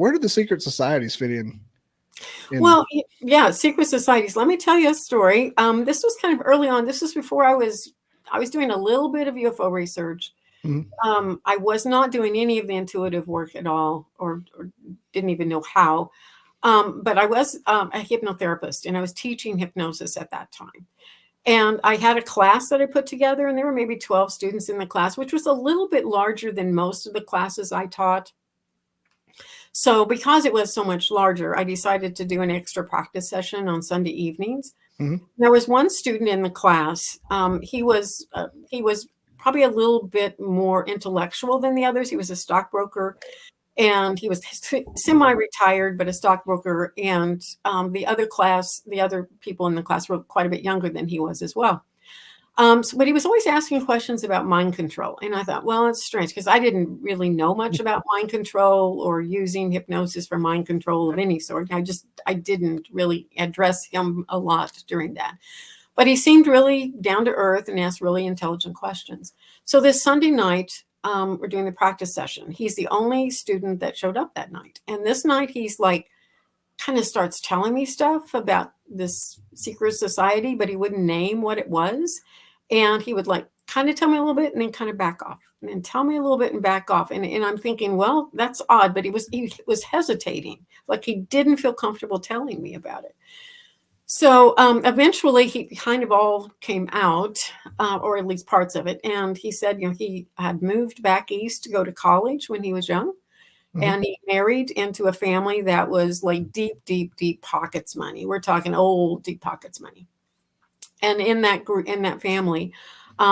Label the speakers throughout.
Speaker 1: Where did the secret societies fit in?
Speaker 2: Well, yeah, secret societies. Let me tell you a story. This was kind of early on. This was before I was doing a little bit of UFO research. I was not doing any of the intuitive work at all, or didn't even know how. But I was a hypnotherapist, and I was teaching hypnosis at that time. And I had a class that I put together, and there were maybe 12 students in the class, which was a little bit larger than most of the classes I taught. So because it was so much larger, I decided to do an extra practice session on Sunday evenings. There was one student in the class. He was probably a little bit more intellectual than the others. He was a stockbroker, and he was semi-retired, but a stockbroker. And the other people in the class were quite a bit younger than he was as well. But he was always asking questions about mind control. And I thought, well, it's strange because I didn't really know much about mind control or using hypnosis for mind control of any sort. I didn't really address him a lot during that. But he seemed really down to earth and asked really intelligent questions. So this Sunday night, we're doing the practice session. He's the only student that showed up that night. And this night he's like, kind of starts telling me stuff about this secret society, but he wouldn't name what it was. And he would like kind of tell me a little bit and then kind of back off, and then tell me a little bit and back off. And I'm thinking, well, that's odd, but he was hesitating, like he didn't feel comfortable telling me about it. So eventually he kind of all came out, or at least parts of it. And he said, he had moved back east to go to college when he was young. And he married into a family that was like deep pockets money. We're talking old deep pockets money. And in that group, in that family,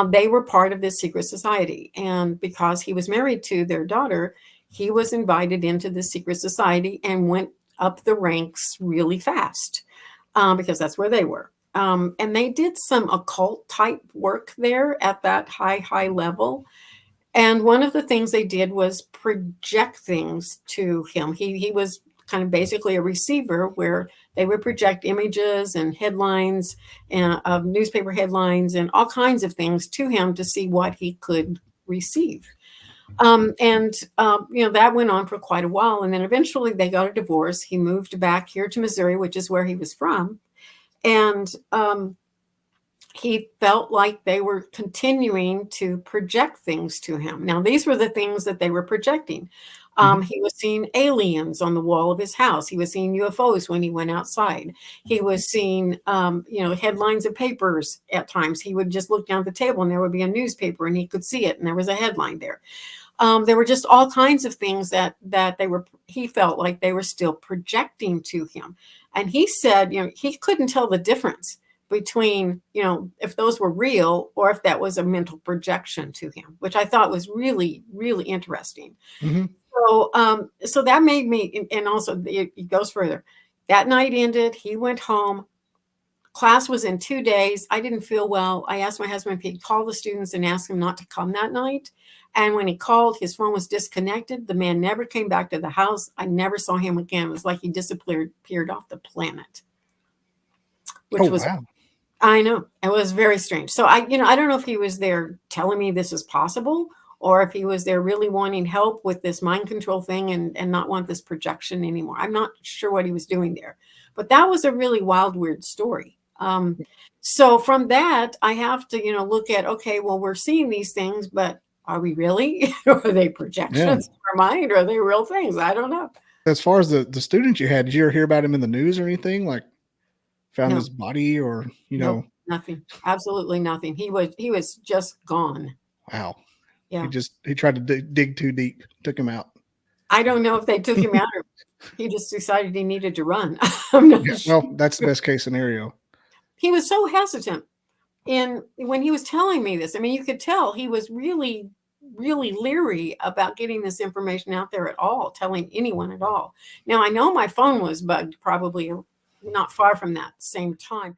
Speaker 2: they were part of this secret society. And because he was married to their daughter, he was invited into the secret society and went up the ranks really fast, because that's where they were. And they did some occult type work there at that high level. And one of the things they did was project things to him. He was kind of basically a receiver where they would project images and headlines of newspaper headlines and all kinds of things to him to see what he could receive. That went on for quite a while. And then eventually they got a divorce. He moved back here to Missouri, which is where he was from. And he felt like they were continuing to project things to him. Now, these were the things that they were projecting. He was seeing aliens on the wall of his house. He was seeing UFOs when he went outside. He was seeing, headlines of papers at times. He would just look down at the table and there would be a newspaper and he could see it and there was a headline there. There were just all kinds of things that he felt like they were still projecting to him. And he said, he couldn't tell the difference between, if those were real or if that was a mental projection to him, which I thought was really, really interesting. So that made me, and also it goes further. That night ended, he went home. Class was in 2 days. I didn't feel well. I asked my husband if he'd call the students and ask them not to come that night. And when he called, his phone was disconnected. The man never came back to the house. I never saw him again. It was like he disappeared off the planet.
Speaker 1: Wow.
Speaker 2: I know. It was very strange. So I don't know if he was there telling me this is possible, or if he was there really wanting help with this mind control thing and not want this projection anymore. I'm not sure what he was doing there, but that was a really wild, weird story. So from that, I have to, look at, okay, well, we're seeing these things, but are we really? Are they projections in our mind? Or are they real things? I don't know.
Speaker 1: As far as the students you had, did you ever hear about him in the news or anything? Like found his body or,
Speaker 2: Nope, nothing. Absolutely nothing. He was just gone.
Speaker 1: Wow.
Speaker 2: Yeah.
Speaker 1: He tried to dig too deep, took him out.
Speaker 2: I don't know if they took him out or he just decided he needed to run. I'm not sure.
Speaker 1: Well, that's the best case scenario.
Speaker 2: He was so hesitant. And when he was telling me this, I mean, you could tell he was really, really leery about getting this information out there at all, telling anyone at all. Now, I know my phone was bugged probably not far from that same time.